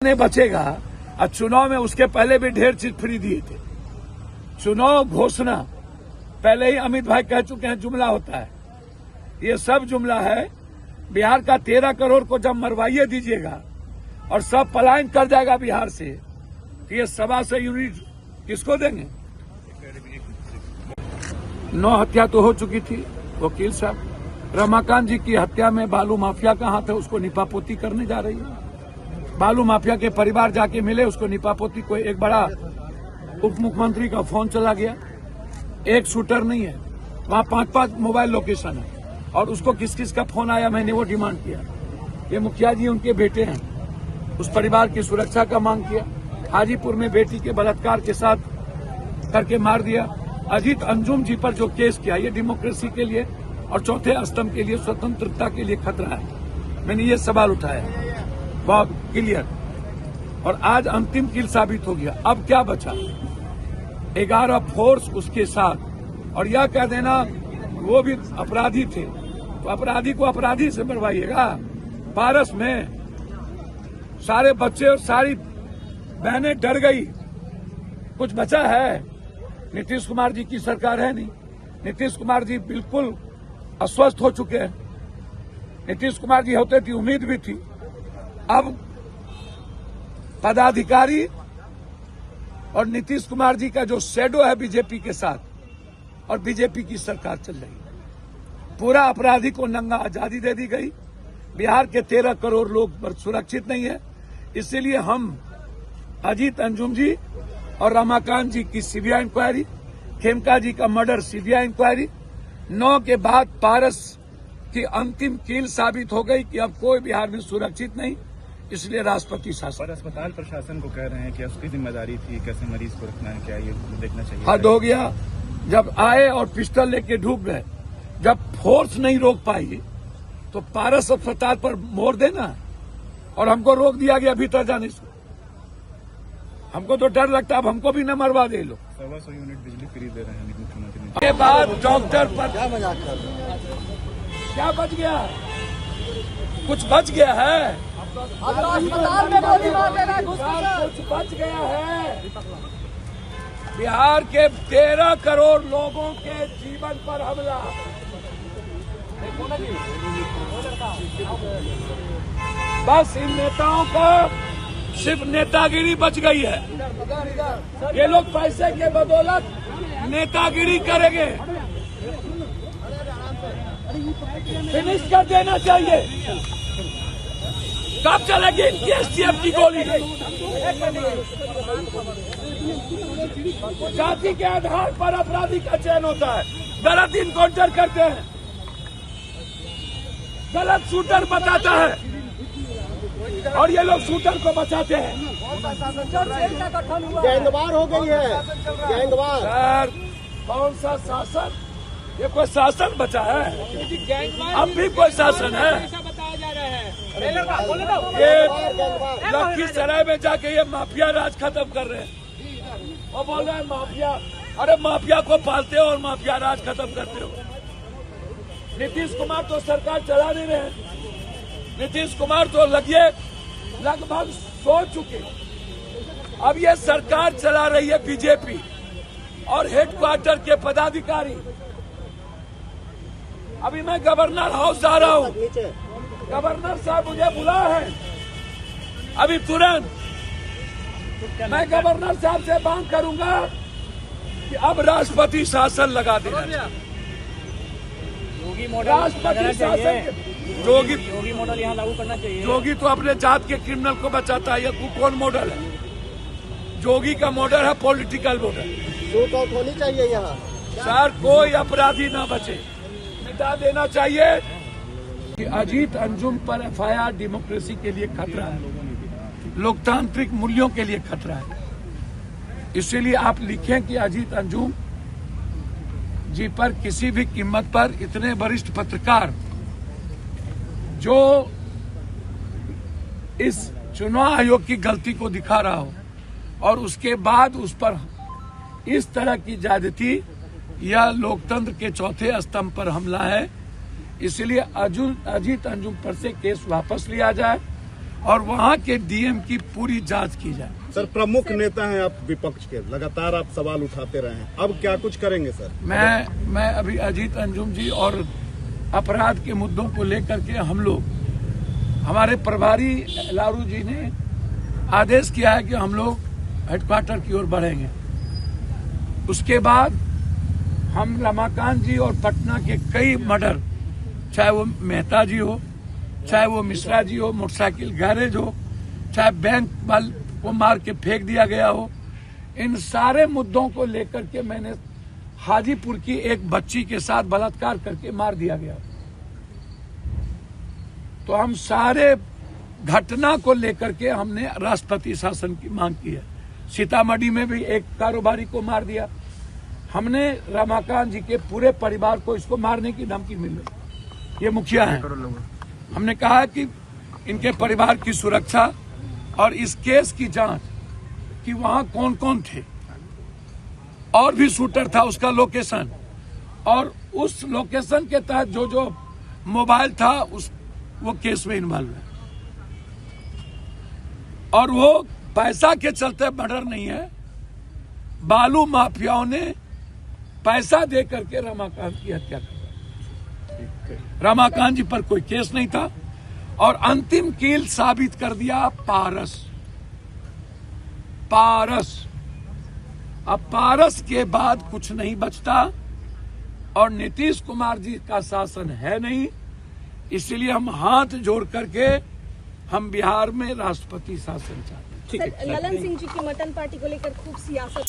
नहीं बचेगा। और चुनाव में उसके पहले भी ढेर चीज फ्री दिए थे। चुनाव घोषणा पहले ही अमित भाई कह चुके हैं जुमला होता है, ये सब जुमला है। बिहार का 13 करोड़ को जब मरवाइए दीजिएगा और सब पलायन कर जाएगा बिहार से, तो ये 125 यूनिट किसको देंगे? 9 हत्या तो हो चुकी थी। वकील साहब, रमाकांत जी की हत्या में बालू माफिया का हाथ है, उसको निपापोती करने जा रही है। बालू माफिया के परिवार जाके मिले, उसको निपापोती को एक बड़ा उप मुख्यमंत्री का फोन चला गया। एक शूटर नहीं है, वहां 5-5 मोबाइल लोकेशन है और उसको किस किस का फोन आया, मैंने वो डिमांड किया। ये मुखिया जी उनके बेटे हैं, उस परिवार की सुरक्षा का मांग किया। हाजीपुर में बेटी के बलात्कार के साथ करके मार दिया। अजीत अंजुम जी पर जो केस किया, ये डेमोक्रेसी के लिए और चौथे स्तंभ के लिए, स्वतंत्रता के लिए खतरा है। मैंने ये सवाल उठाया, बहुत क्लियर, और आज अंतिम किल साबित हो गया। अब क्या बचा? 11 फोर्स उसके साथ, और यह कह देना वो भी अपराधी थे, तो अपराधी को अपराधी से मरवाइएगा। पारस में सारे बच्चे और सारी बहनें डर गई, कुछ बचा है? नीतीश कुमार जी की सरकार है नहीं। नीतीश कुमार जी बिल्कुल अस्वस्थ हो चुके हैं। नीतीश कुमार जी होते थी, उम्मीद भी थी। अब पदाधिकारी और नीतीश कुमार जी का जो शैडो है बीजेपी के साथ, और बीजेपी की सरकार चल रही है। पूरा अपराधी को नंगा आजादी दे दी गई। बिहार के 13 करोड़ लोग सुरक्षित नहीं है। इसीलिए हम अजीत अंजुम जी और रमाकांत जी की सीबीआई इंक्वायरी, खेमका जी का मर्डर सीबीआई इंक्वायरी, 9 के बाद पारस की अंतिम कील साबित हो गई कि अब कोई बिहार में सुरक्षित नहीं। इसलिए राष्ट्रपति शासन। और अस्पताल प्रशासन को कह रहे हैं कि उसकी जिम्मेदारी थी, कैसे मरीज को रखना है, क्या ये देखना चाहिए? हद हो गया। जब आए और पिस्टल लेके ढूक गए, जब फोर्स नहीं रोक पाई तो पारस अस्पताल पर मोड़ देना, और हमको रोक दिया गया भीतर जाने से। हमको तो डर लगता है, अब हमको भी न मरवा दे लो। 125 यूनिट बिजली फ्री दे रहे हैं मुख्यमंत्री के बाद डॉक्टर पर क्या मजाक कर रहे हैं? क्या बच गया? कुछ बच गया है? अस्पताल में गोली मार दे रहा है, कुछ बच गया है? बिहार के 13 करोड़ लोगों के जीवन पर हमला। बस इन नेताओं का सिर्फ नेतागिरी बच गई है। ये लोग पैसे के बदौलत नेतागिरी करेंगे। फिनिश कर देना चाहिए। कब चलेगी इनकी एसटीएफ की गोली? जाति के आधार पर अपराधी का चयन होता है। गलत इनकाउंटर करते हैं, गलत शूटर बताता है, और ये लोग शूटर को बचाते हैं। गैंगवार हो गई है, गैंगवार। सर, कौन सा शासन? ये कोई शासन बचा है? अब भी कोई शासन है? ये लखीसराय में जाके ये माफिया राज खत्म कर रहे हैं और बोल रहे हैं माफिया। अरे माफिया को पालते हो और माफिया राज खत्म करते हो। नीतीश कुमार तो सरकार चला नहीं रहे। नीतीश कुमार तो लगभग सो चुके। अब ये सरकार चला रही है बीजेपी और हेडक्वार्टर के पदाधिकारी। अभी मैं गवर्नर हाउस जा रहा हूँ, गवर्नर साहब मुझे बुला है। अभी तुरंत मैं गवर्नर साहब से मांग करूंगा कि अब राष्ट्रपति शासन लगा देना चाहिए। राष्ट्रपति शासन, योगी मॉडल यहाँ लागू करना चाहिए। योगी तो अपने जात के क्रिमिनल को बचाता है। ये कौन मॉडल है? योगी का मॉडल है पॉलिटिकल मॉडल। शूट आउट होनी चाहिए यहाँ। सर, कोई अपराधी ना बचे, मिटा देना चाहिए। कि अजीत अंजुम पर एफआईआर डेमोक्रेसी के लिए खतरा है, लोकतांत्रिक मूल्यों के लिए खतरा है। इसीलिए आप लिखें कि अजीत अंजुम जी पर किसी भी कीमत पर इतने वरिष्ठ पत्रकार जो इस चुनाव आयोग की गलती को दिखा रहा हो और उसके बाद उस पर इस तरह की ज्यादती, यह लोकतंत्र के चौथे स्तंभ पर हमला है। इसलिए अजीत अंजुम पर से केस वापस लिया जाए और वहां के डीएम की पूरी जांच की जाए। सर, प्रमुख नेता हैं आप विपक्ष के, लगातार आप सवाल उठाते रहे हैं, अब क्या कुछ करेंगे सर? मैं अभी अजीत अंजुम जी और अपराध के मुद्दों को लेकर के हम लोग, हमारे प्रभारी लारू जी ने आदेश किया है कि हम लोग हेडक्वार्टर की ओर बढ़ेंगे। उसके बाद हम रमाकांत जी और पटना के कई मर्डर, चाहे वो मेहता जी हो, चाहे वो मिश्रा जी हो, मोटरसाइकिल गैरेज हो, चाहे बैंक वाल को मार के फेंक दिया गया हो, इन सारे मुद्दों को लेकर के मैंने हाजीपुर की एक बच्ची के साथ बलात्कार करके मार दिया गया। तो हम सारे घटना को लेकर के हमने राष्ट्रपति शासन की मांग की है। सीतामढ़ी में भी एक कारोबारी को मार दिया हमने, रमाकांत जी के पूरे परिवार को इसको मारने की धमकी मिल रही। ये मुखिया है, हमने कहा कि इनके परिवार की सुरक्षा और इस केस की जांच कि वहां कौन कौन थे, और भी शूटर था, उसका लोकेशन, और उस लोकेशन के तहत जो जो मोबाइल था वो केस में इन्वॉल्व है। और वो पैसा के चलते मर्डर नहीं है, बालू माफियाओं ने पैसा दे करके रमाकांत की हत्या कर दी। रमाकांत जी पर कोई केस नहीं था और अंतिम कील साबित कर दिया पारस। अब पारस के बाद कुछ नहीं बचता और नीतीश कुमार जी का शासन है नहीं, इसलिए हम हाथ जोड़ करके हम बिहार में राष्ट्रपति शासन चाहते हैं। सर, ललन सिंह जी की मटन पार्टी को लेकर खूब सियासत